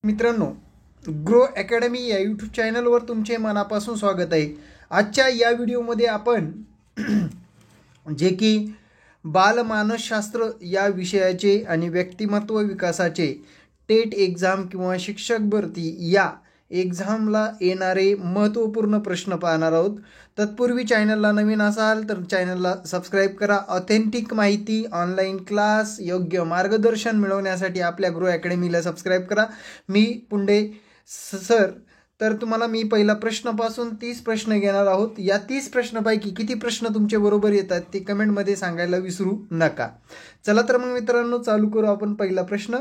मित्रांनो, grow academy या YouTube चॅनलवर तुमचे मनापासून स्वागत आहे. आजच्या या व्हिडिओमध्ये आपण जे की बालमानसशास्त्र या विषयाचे आणि व्यक्तिमत्व विकासाचे टेट एक्झाम किंवा शिक्षक भरती या एक्झामला येणारे महत्त्वपूर्ण प्रश्न पाहणार आहोत. तत्पूर्वी चॅनलला नवीन असाल तर चॅनलला सबस्क्राईब करा. ऑथेंटिक माहिती, ऑनलाईन क्लास, योग्य मार्गदर्शन मिळवण्यासाठी आपल्या ग्रो अकॅडमीला सबस्क्राईब करा. मी पुंडे सर. तर तुम्हाला मी पहिला प्रश्नापासून 30 प्रश्न घेणार आहोत. या 30 प्रश्नापैकी किती प्रश्न तुमचे बरोबर येतात ते कमेंटमध्ये सांगायला विसरू नका. चला तर मग मित्रांनो चालू करू आपण. पहिला प्रश्न,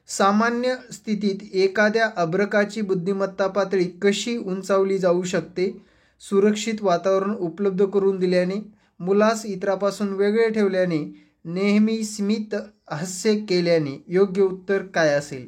सामान्य स्थितीत एखाद्या अभ्रकाची बुद्धिमत्ता पातळी कशी उंचावली जाऊ शकते? सुरक्षित वातावरण उपलब्ध करून दिल्याने, मुलास इतरांपासून वेगळे ठेवल्याने, नेहमी स्मित हास्य केल्याने. योग्य उत्तर काय असेल?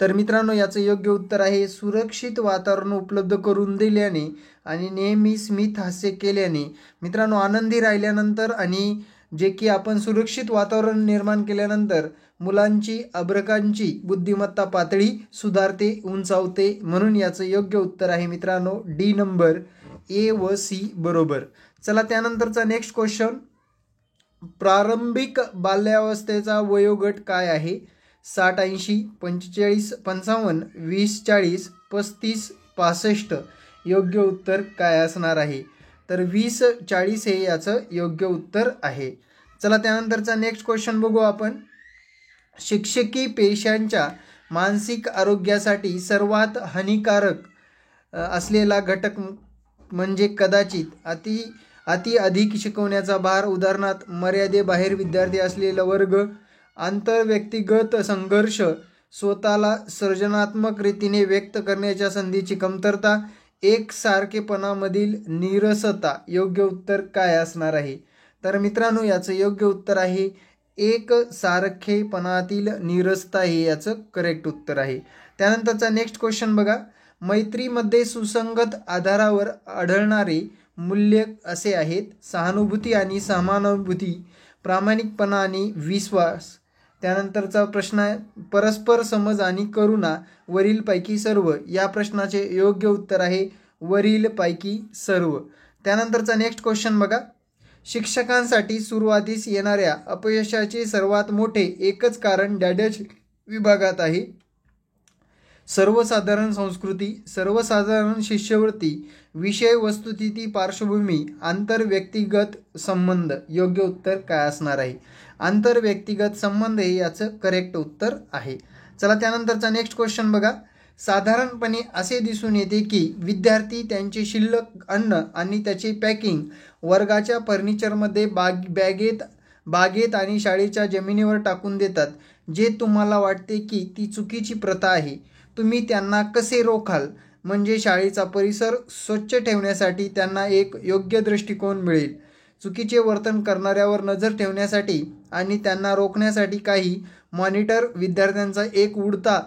तर मित्रांनो याचं योग्य उत्तर आहे सुरक्षित वातावरण उपलब्ध करून दिल्याने आणि नेहमी स्मित हास्य केल्याने. मित्रांनो, आनंदी राहिल्यानंतर आणि जे की आपण सुरक्षित वातावरण निर्माण केल्यानंतर मुलांची, अभ्रकांची बुद्धिमत्ता पातळी सुधारते, उंचावते. म्हणून याचं योग्य उत्तर आहे मित्रांनो डी नंबर, ए व सी बरोबर. चला त्यानंतरचा नेक्स्ट क्वेश्चन, प्रारंभिक बाल्यावस्थेचा वयोगट काय आहे? 60-80, 45-55, 20-40, 35-65. योग्य उत्तर काय असणार आहे? तर 20-40 हे याचं योग्य उत्तर आहे. चला त्यानंतरचा नेक्स्ट क्वेश्चन बघू आपण. शिक्षकी पेशांच्या मानसिक आरोग्यासाठी सर्वात हानिकारक असलेला घटक म्हणजे कदाचित अति अधिक शिकवण्याचा भार, उदाहरणार्थ मर्यादेबाहेर विद्यार्थी असलेला वर्ग, आंतरव्यक्तिगत संघर्ष, स्वतःला सर्जनात्मक रीतीने व्यक्त करण्याच्या संधीची कमतरता, एकसारखेपणामधील नीरसता. योग्य उत्तर काय असणार आहे? तर मित्रांनो याचं योग्य उत्तर आहे एकसारखेपणातील नीरसता हे याचं करेक्ट उत्तर आहे. त्यानंतरचा नेक्स्ट क्वेश्चन बघा. मैत्रीमध्ये सुसंगत आधारावर आढळणारे मूल्य असे आहेत: सहानुभूती आणि समानुभूती, प्रामाणिकपणा आणि विश्वास. त्यानंतरचा प्रश्न आहे परस्पर समज आणि करुणा, वरीलपैकी सर्व. या प्रश्नाचे योग्य उत्तर आहे वरीलपैकी सर्व. त्यानंतरचा नेक्स्ट क्वेश्चन बघा. शिक्षकांसाठी सुरुवातीस येणाऱ्या अपयशाचे सर्वात मोठे एकच कारण डॅडॅश विभागात आहे: सर्वसाधारण संस्कृती, सर्वसाधारण शिष्यवृत्ती, विषय वस्तुस्थिती, पार्श्वभूमी, आंतरव्यक्तिगत संबंध. योग्य उत्तर काय असणार आहे? आंतरव्यक्तिगत संबंध हे याचं करेक्ट उत्तर आहे. चला त्यानंतरचा नेक्स्ट क्वेश्चन बघा. साधारणपणे असे दिसून येते की विद्यार्थी त्यांचे शिल्लक अन्न आणि त्याचे पॅकिंग वर्गाच्या फर्निचरमध्ये बागेत आणि शाळेच्या जमिनीवर टाकून देतात. जे तुम्हाला वाटते की ती चुकीची प्रथा आहे, तुम्ही त्यांना कसे रोखाल? म्हणजे शाळेचा परिसर स्वच्छ ठेवण्यासाठी त्यांना एक योग्य दृष्टिकोन मिळेल. चुकीचे वर्तन करणाऱ्यावर नजर ठेवण्यासाठी आणि त्यांना रोखण्यासाठी काही मॉनिटर, विद्यार्थ्यांचा एक उडता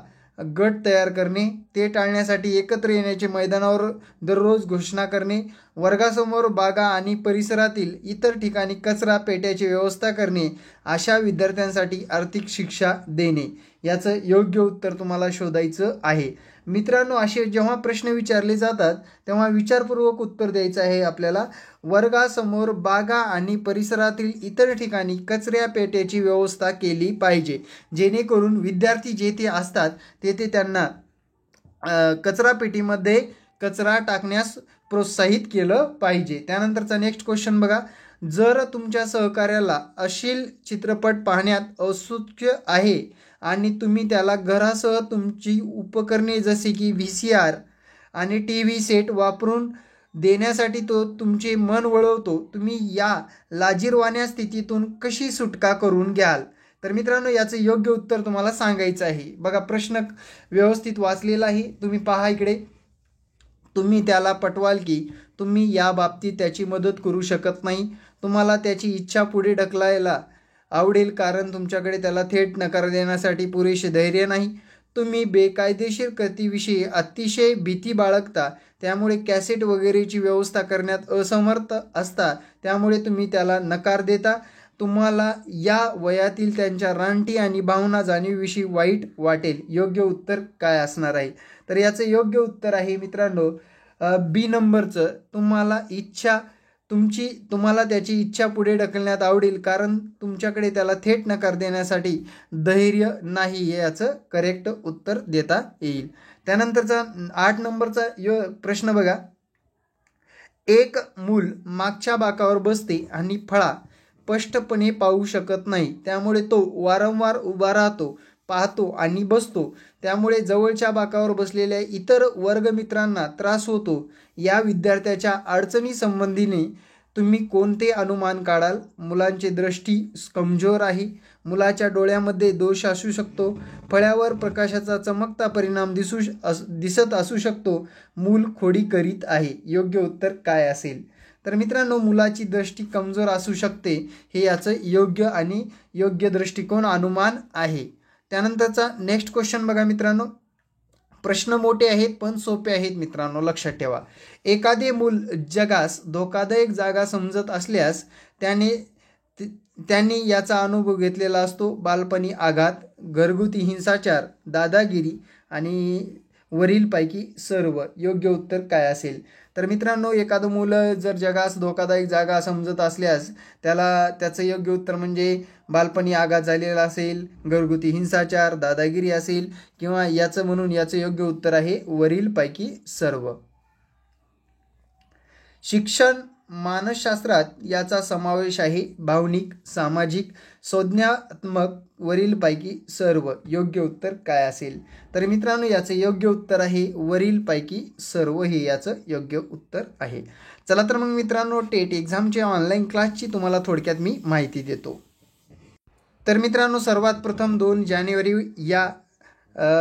गट तयार करणे, ते टाळण्यासाठी एकत्र येण्याचे मैदानावर दररोज घोषणा करणे, वर्गासमोर बागा आणि परिसरातील इतर ठिकाणी कचरा पेट्याची व्यवस्था करणे, अशा विद्यार्थ्यांसाठी आर्थिक शिक्षा देणे. याचं योग्य उत्तर तुम्हाला शोधायचं आहे. मित्रांनो, असे जेव्हा प्रश्न विचारले जातात तेव्हा विचारपूर्वक उत्तर द्यायचं आहे आपल्याला. वर्गासमोर बागा आणि परिसरातील इतर ठिकाणी कचऱ्या पेट्याची व्यवस्था केली पाहिजे, जेणेकरून विद्यार्थी जेथे असतात तेथे त्यांना कचरापेटीमध्ये कचरा टाकण्यास प्रोत्साहित केलं पाहिजे. त्यानंतरचा नेक्स्ट क्वेश्चन बघा. जर तुमच्या सहकार्याला अश्लील चित्रपट पाहण्यात औत्सुक्य आहे आणि तुम्ही त्याला घरासह तुमची उपकरणे जसे की VCR आणि TV सेट वापरून देण्यासाठी तो तुमचे मन वळवतो, तुम्ही या लाजिरवाण्या स्थितीतून कशी सुटका करून घ्याल? तर मित्रांनो याचं योग्य उत्तर तुम्हाला सांगायचं आहे. बघा, प्रश्न व्यवस्थित वाचलेला आहे, तुम्ही पहा इकडे. तुम्ही त्याला पटवाल की तुम्ही या बाबतीत त्याची मदत करू शकत नाही. तुम्हाला त्याची इच्छा पुढे ढकलायला आवडेल कारण तुमच्याकडे त्याला थेट नकार देण्यासाठी पुरेसे धैर्य नाही. तुम्ही बेकायदेशीर कृतीविषयी अतिशय भीती बाळगता, त्यामुळे कॅसेट वगैरेची व्यवस्था करण्यात असमर्थ असता, त्यामुळे तुम्ही त्याला नकार देता. तुम्हाला या वयातील त्यांच्या रानटी आणि भावना जाणीवीविषयी वाईट वाटेल. योग्य उत्तर काय असणार आहे? तर याचं योग्य उत्तर आहे मित्रांनो बी नंबरचं. तुम्हाला त्याची इच्छा पुढे ढकलण्यात आवडेल कारण तुमच्याकडे त्याला थेट नकार देण्यासाठी धैर्य नाही, हे याचं करेक्ट उत्तर देता येईल. त्यानंतरचा 8 नंबरचा प्रश्न बघा. एक मूल मागच्या बाकावर बसते आणि फळा स्पष्टपणे पाहू शकत नाही, त्यामुळे तो वारंवार उभा राहतो, पाहतो आणि बसतो. त्यामुळे जवळच्या बाकावर बसलेल्या इतर वर्गमित्रांना त्रास होतो. या विद्यार्थ्याच्या अडचणी संबंधीने तुम्ही कोणते अनुमान काढाल? मुलांची दृष्टी कमजोर आहे, मुलाच्या डोळ्यामध्ये दोष असू शकतो, फळ्यावर प्रकाशाचा चमकता परिणाम दिसत असू शकतो, मूल खोडी करीत आहे. योग्य उत्तर काय असेल? तर मित्रांनो मुलाची दृष्टी कमजोर असू शकते, हे याचं योग्य दृष्टिकोन अनुमान आहे. त्यानंतरचा नेक्स्ट क्वेश्चन बघा मित्रांनो. प्रश्न मोठे आहेत पण सोपे आहेत मित्रांनो, लक्षात ठेवा. एखादे मूल जगास धोकादायक जागा समजत असल्यास त्यांनी याचा अनुभव घेतलेला असतो. बालपणी आघात, घरगुती हिंसाचार, दादागिरी आणि वरीलपैकी सर्व. योग्य उत्तर काय असेल? तर मित्रांनो एखादं मुलं जर जगास धोकादायक जागा समजत असल्यास त्याचं योग्य उत्तर म्हणजे बालपणी आघात झालेला असेल, घरगुती हिंसाचार, दादागिरी असेल किंवा याचं योग्य उत्तर आहे वरीलपैकी सर्व. शिक्षण मानसशास्त्रात याचा समावेश आहे भावनिक, सामाजिक, संज्ञानात्मक, वरीलपैकी सर्व. योग्य उत्तर काय असेल? तर मित्रांनो याचं योग्य उत्तर आहे वरीलपैकी सर्व, हे याचं योग्य उत्तर आहे. चला तर मग मित्रांनो टेट एक्झामच्या ऑनलाईन क्लासची तुम्हाला थोडक्यात मी माहिती देतो. तर मित्रांनो सर्वात प्रथम 2 जानेवारी या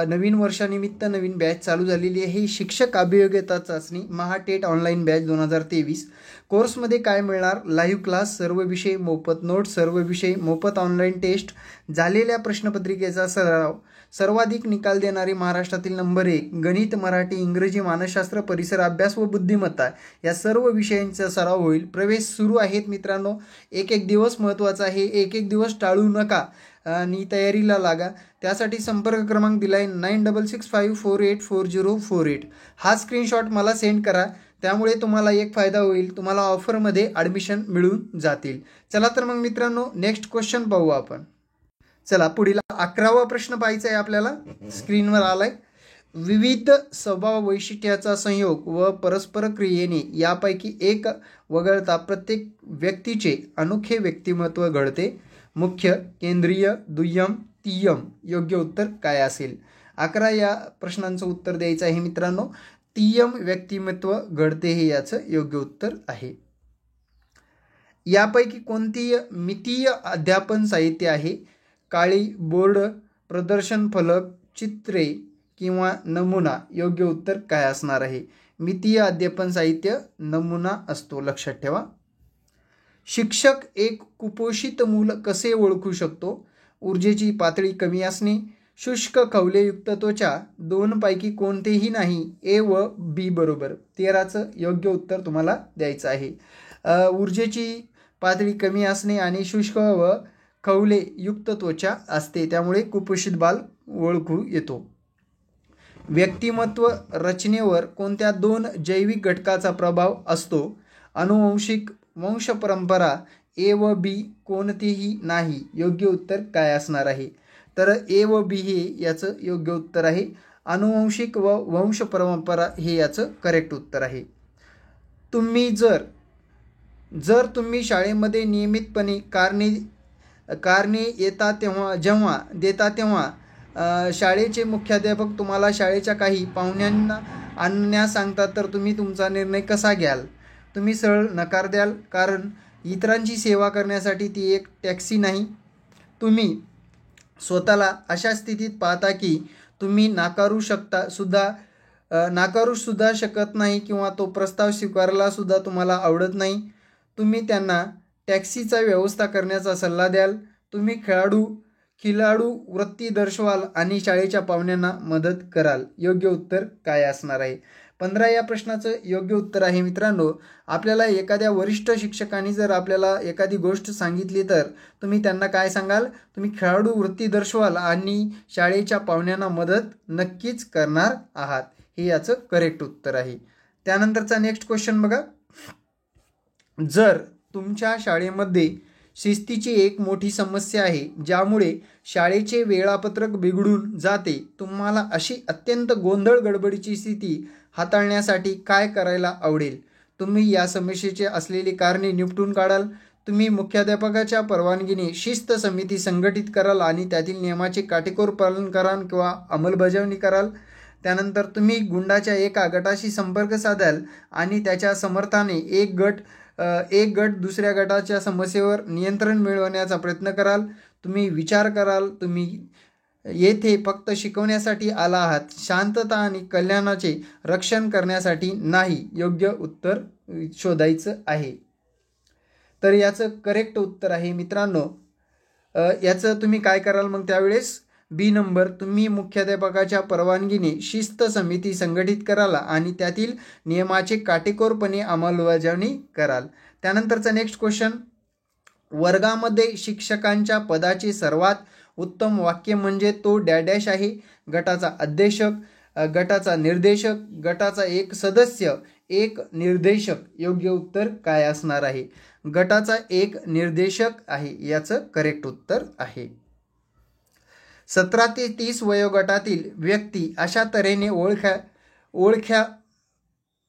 नवीन वर्षानिमित्त नवीन बॅच चालू झालेली आहे. शिक्षक अभियोग्यता चाचणी महाटेट ऑनलाईन बॅच 2023. कोर्समध्ये काय मिळणार? लाईव्ह क्लास, सर्व विषय मोफत नोट्स, सर्व विषय मोफत ऑनलाईन टेस्ट, झालेल्या प्रश्नपत्रिकेचा सराव, सर्वाधिक निकाल देणारी महाराष्ट्रातील नंबर 1, गणित, मराठी, इंग्रजी, मानसशास्त्र, परिसर अभ्यास व बुद्धिमत्ता या सर्व विषयांचा सराव होईल. प्रवेश सुरू आहेत मित्रांनो. एक दिवस महत्त्वाचा आहे, एक दिवस टाळू नका आणि तयारीला लागा. त्यासाठी संपर्क क्रमांक दिला आहे 9665484048. हा स्क्रीनशॉट मला सेंड करा, त्यामुळे तुम्हाला एक फायदा होईल, तुम्हाला ऑफरमध्ये ॲडमिशन मिळून जातील. चला तर मग मित्रांनो नेक्स्ट क्वेश्चन पाहू आपण. चला पुढील 11वा प्रश्न पाहायचा आहे आपल्याला, स्क्रीनवर आलाय. विविध स्वभाव वैशिष्ट्याचा संयोग व परस्पर क्रियेने यापैकी एक वगळता प्रत्येक व्यक्तीचे अनोखे व्यक्तिमत्व घडते. मुख्य, केंद्रीय, दुय्यम, तिय्यम. योग्य उत्तर काय असेल? 11 या प्रश्नांचं उत्तर द्यायचं आहे मित्रांनो. तिय्यम व्यक्तिमत्व घडते हे याचं योग्य उत्तर आहे. यापैकी कोणती मितीय अध्यापन साहित्य आहे? काळी बोर्ड, प्रदर्शन फलक, चित्रे किंवा नमुना. योग्य उत्तर काय असणार आहे? मितीय अध्यापन साहित्य नमुना असतो, लक्षात ठेवा. शिक्षक एक कुपोषित मूल कसे ओळखू शकतो? ऊर्जेची पातळी कमी असणे, शुष्क खवलेयुक्त त्वचा, 2 पैकी कोणतेही नाही. ए व बी बरोबर. 13चं योग्य उत्तर तुम्हाला द्यायचं आहे. ऊर्जेची पातळी कमी असणे आणि शुष्क व खवलेयुक्त त्वचा असते, त्यामुळे कुपोषित बाल ओळखू येतो. व्यक्तिमत्व रचनेवर कोणत्या 2 जैविक घटकाचा प्रभाव असतो? अनुवंशिक, वंशपरंपरा. ए व बी कोणतेही नाही. योग्य उत्तर काय असणार आहे? तर ए व बी हे याचं योग्य उत्तर आहे. अनुवंशिक व वंशपरंपरा हे याचं करेक्ट उत्तर आहे. तुम्ही जर तुम्ही शाळेमध्ये नियमितपणे कारणे जेव्हा देता शाळेचे मुख्याध्यापक तुम्हाला शाळेच्या काही पाहुण्यांना आणण्यास सांगतात, तर तुम्ही तुमचा निर्णय कसा घ्याल? तुम्ही सरळ नकार द्याल, कारण इतरांची सेवा करण्यासाठी ती एक टॅक्सी नाही. तुम्ही स्वतःला अशा स्थितीत पाहता की तुम्ही नाकारू सुद्धा शकत नाही किंवा तो प्रस्ताव स्वीकारायला सुद्धा तुम्हाला आवडत नाही. तुम्ही त्यांना टॅक्सीचा व्यवस्था करण्याचा सल्ला द्याल. तुम्ही खिलाडू वृत्ती दर्शवाल आणि शाळेच्या पाहुण्यांना मदत कराल. योग्य उत्तर काय असणार आहे? 15 या प्रश्नाचं योग्य उत्तर आहे मित्रांनो, आपल्याला एखाद्या वरिष्ठ शिक्षकांनी जर आपल्याला एखादी गोष्ट सांगितली तर तुम्ही त्यांना काय सांगाल, तुम्ही खेळाडू वृत्ती दर्शवाल आणि शाळेच्या पाहुण्यांना मदत नक्कीच करणार आहात. हे याचं करेक्ट उत्तर आहे. त्यानंतरचा नेक्स्ट क्वेश्चन बघा. जर तुमच्या शाळेमध्ये शिस्तीची एक मोठी समस्या आहे ज्यामुळे शाळेचे वेळापत्रक बिघडून जाते, तुम्हाला अशी अत्यंत गोंधळ गडबडीची स्थिती हाताळण्यासाठी काय करायला आवडेल? तुम्ही या समस्येचे असलेली कारणे निपटून काढाल, तुम्ही मुख्याध्यापकाच्या परवानगीने शिस्त समिती संघटित कराल आणि त्यातील नियमाचे काटेकोर पालन कराल किंवा अंमलबजावणी कराल. त्यानंतर तुम्ही गुंडाच्या एका गटाशी संपर्क साधाल आणि त्याच्या समर्थाने एक गट दुसऱ्या गटाच्या समस्येवर नियंत्रण मिळवण्याचा प्रयत्न कराल. तुम्ही विचार कराल, तुम्ही येथे फक्त शिकवण्यासाठी आला आहात, शांतता आणि कल्याणाचे रक्षण करण्यासाठी नाही. योग्य उत्तर शोधायचं आहे. तर याचं करेक्ट उत्तर आहे मित्रांनो, याचं तुम्ही काय कराल मग त्यावेळेस बी नंबर, तुम्ही मुख्याध्यापकाच्या परवानगीने शिस्त समिती संघटित कराल आणि त्यातील नियमाचे काटेकोरपणे अंमलबजावणी कराल. त्यानंतरचा नेक्स्ट क्वेश्चन. वर्गामध्ये शिक्षकांच्या पदाचे सर्वात उत्तम वाक्य म्हणजे तो डॅश आहे. गटाचा अध्यक्ष, गटाचा निर्देशक, गटाचा एक सदस्य, एक निर्देशक. योग्य उत्तर काय असणार आहे? गटाचा एक निर्देशक आहे याचं करेक्ट उत्तर आहे. 17 ते 30 वयोगटातील व्यक्ती अशा तऱ्हेने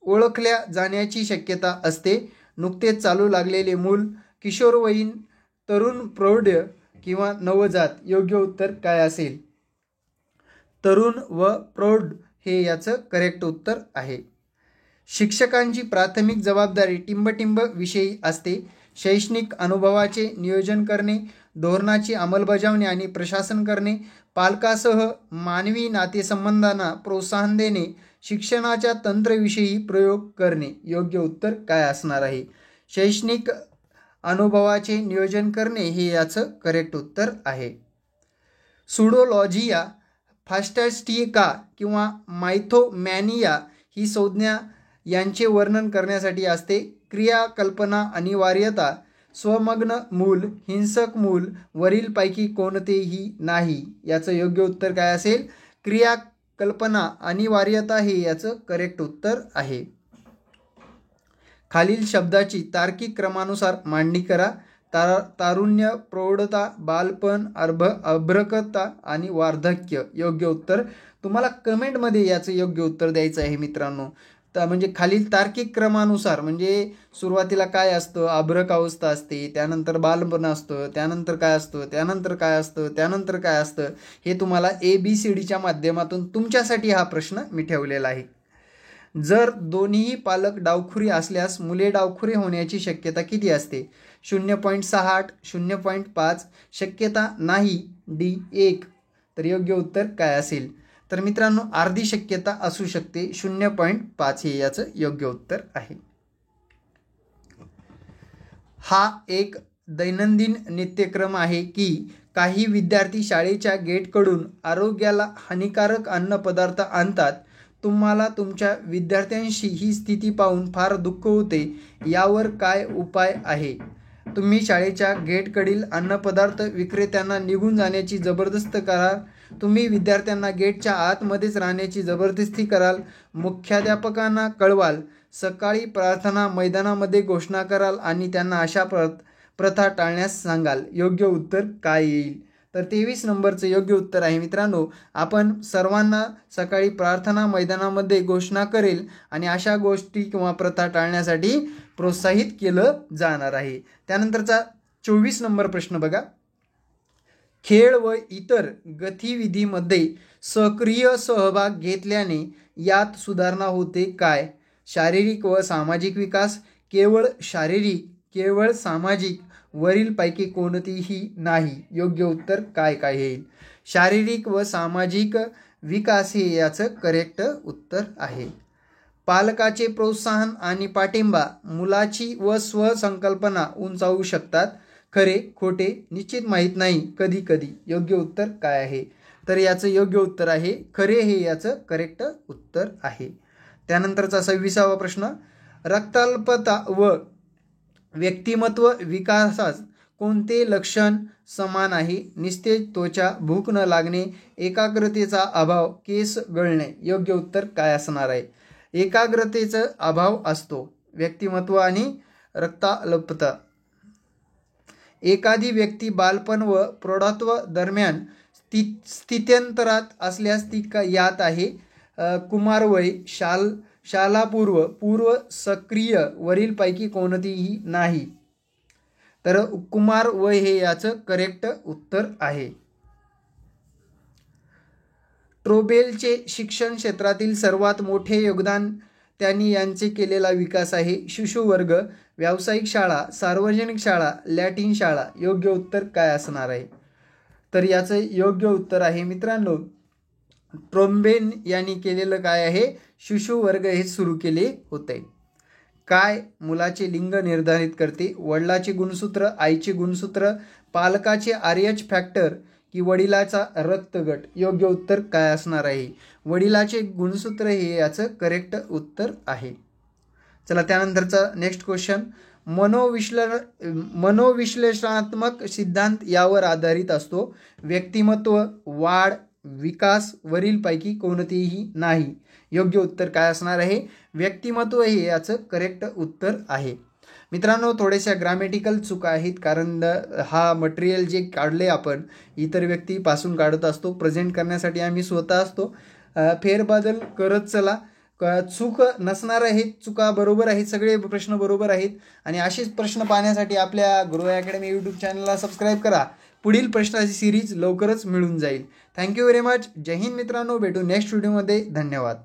ओळखल्या जाण्याची शक्यता असते. नुकतेच चालू लागलेले मूल, किशोरवयीन, तरुण, प्रौढ किंवा नवजात. योग्य उत्तर काय असेल? तरुण व प्रौढ हे याचं करेक्ट उत्तर आहे. शिक्षकांची प्राथमिक जबाबदारी टिंबटिंब विषयी असते. शैक्षणिक अनुभवाचे नियोजन करणे, धोरणाची अंमलबजावणी आणि प्रशासन करणे, पालकासह मानवी नातेसंबंधांना प्रोत्साहन देणे, शिक्षणाच्या तंत्रविषयी प्रयोग करणे. योग्य उत्तर काय असणार आहे? शैक्षणिक अनुभवाचे नियोजन करणे हे याचं करेक्ट उत्तर आहे. सुडोलॉजिया, फास्टॅस्टिका किंवा मायथोमॅनिया ही संज्ञा यांचे वर्णन करण्यासाठी असते. क्रियाकल्पना, अनिवार्यता, स्वमग्न मूल, हिंसक मूल, वरीलपैकी कोणतेही नाही. याचं योग्य उत्तर काय असेल? क्रियाकल्पना, अनिवार्यता हे याचं करेक्ट उत्तर आहे. खालील शब्दाची तार्किक क्रमानुसार मांडणी करा. तारुण्य, प्रौढता, बालपण, अर्भकता आणि वार्धक्य. योग्य उत्तर तुम्हाला कमेंटमध्ये याचं योग्य उत्तर द्यायचं आहे मित्रांनो. म्हणजे खालील तार्किक क्रमानुसार म्हणजे सुरुवातीला काय असतं? अर्भक अवस्था असते, त्यानंतर बालपण असतं, त्यानंतर काय असतं, त्यानंतर काय असतं, त्यानंतर काय असतं, हे तुम्हाला ABCDच्या माध्यमातून तुमच्यासाठी हा प्रश्न मी ठेवलेला आहे. जर दोन्हीही पालक डावखुरी असल्यास मुले डावखुरी होण्याची शक्यता किती असते? 0.68, 0.5, शक्यता नाही D1. तर योग्य उत्तर काय असेल? तर मित्रांनो अर्धी शक्यता असू शकते, 0.5 हे याचं योग्य उत्तर आहे. हा एक दैनंदिन नित्यक्रम आहे की काही विद्यार्थी शाळेच्या गेटकडून आरोग्याला हानिकारक अन्नपदार्थ आणतात. तुम्हाला तुमच्या विद्यार्थ्यांशी ही स्थिती पाहून फार दुःख होते. यावर काय उपाय आहे? तुम्ही शाळेच्या गेटकडील अन्नपदार्थ विक्रेत्यांना निघून जाण्याची जबरदस्ती कराल. तुम्ही विद्यार्थ्यांना गेटच्या आतमध्येच राहण्याची जबरदस्ती कराल. मुख्याध्यापकांना कळवाल. सकाळी प्रार्थना मैदानामध्ये घोषणा कराल आणि त्यांना अशा प्रथा टाळण्यास सांगाल. योग्य उत्तर काय येईल? तर 23 नंबरचं योग्य उत्तर आहे मित्रांनो. आपण सर्वांना सकाळी प्रार्थना मैदानामध्ये घोषणा करेल आणि अशा गोष्टी किंवा प्रथा टाळण्यासाठी प्रोत्साहित केलं जाणार आहे. त्यानंतरचा 24 नंबर प्रश्न बघा. खेळ व इतर गतिविधीमध्ये सक्रिय सहभाग घेतल्याने यात सुधारणा होते काय? शारीरिक व सामाजिक विकास, केवळ शारीरिक, केवळ सामाजिक, वरीलपैकी कोणतीही नाही. योग्य उत्तर काय काय येईल? शारीरिक व सामाजिक विकास हे याचं करेक्ट उत्तर आहे. पालकाचे प्रोत्साहन आणि पाठिंबा मुलाची व स्वसंकल्पना उंचावू शकतात. खरे खोटे निश्चित माहीत नाही, कधी कधी. योग्य उत्तर काय आहे? तर याचं योग्य उत्तर आहे खरे हे याचं करेक्ट उत्तर आहे. त्यानंतरचा 26वा प्रश्न, रक्ताल्पता व व्यक्तिमत्व विकासास कोणते लक्षण समान आहे? निस्तेज त्वचा, भूक न लागणे, एकाग्रतेचा अभाव, केस गळणे. योग्य उत्तर काय असणार आहे? एकाग्रतेचा अभाव असतो व्यक्तिमत्व आणि रक्ताल्पता. एखादी व्यक्ती बालपण व प्रौढत्व दरम्यान स्थित्यंतरात असल्यास ती यात आहे. कुमारवय, शालापूर्व, पूर्व सक्रिय, वरीलपैकी कोणतीही नाही. तर कुमार वय हे याचं करेक्ट उत्तर आहे. ट्रोबेलचे शिक्षण क्षेत्रातील सर्वात मोठे योगदान त्यांनी यांचे केलेला विकास आहे. शिशुवर्ग, व्यावसायिक शाळा, सार्वजनिक शाळा, लॅटिन शाळा. योग्य उत्तर काय असणार आहे? तर याचं योग्य उत्तर आहे मित्रांनो, ट्रोम्बेन यांनी केलेलं काय आहे? शिशुवर्ग हे सुरू केले होते. काय मुलाचे लिंग निर्धारित करते? वडिलाचे गुणसूत्र, आईचे गुणसूत्र, पालकाचे RH फॅक्टर की वडिलाचा रक्तगट. योग्य उत्तर काय असणार आहे? वडिलाचे गुणसूत्र हे याचं करेक्ट उत्तर आहे. चला त्यानंतरचा नेक्स्ट क्वेश्चन, मनोविश्लेषणात्मक सिद्धांत यावर आधारित असतो. व्यक्तिमत्व, वाढ, विकास, वरीलपैकी कोणतेही नाही. योग्य उत्तर काय असणार आहे? व्यक्तिमत्व हे याचं करेक्ट उत्तर आहे. मित्रांनो, थोड्याशा ग्रामॅटिकल चुका आहेत, कारण हा मटेरियल जे काढले आपण इतर व्यक्तीपासून काढत असतो. प्रेझेंट करण्यासाठी आम्ही स्वतः असतो. फेरबदल करत चला. चूक नसणार आहेत, चुका बरोबर आहेत, सगळे प्रश्न बरोबर आहेत. आणि असेच प्रश्न पाहण्यासाठी आपल्या ग्रो अकॅडमी यूट्यूब चॅनलला सबस्क्राईब करा. पुढील प्रश्नाची सिरीज लवकरच मिळून जाईल. Thank you very much. जय हिंद मित्रांनो, भेटू नेक्स्ट व्हिडिओमध्ये. धन्यवाद.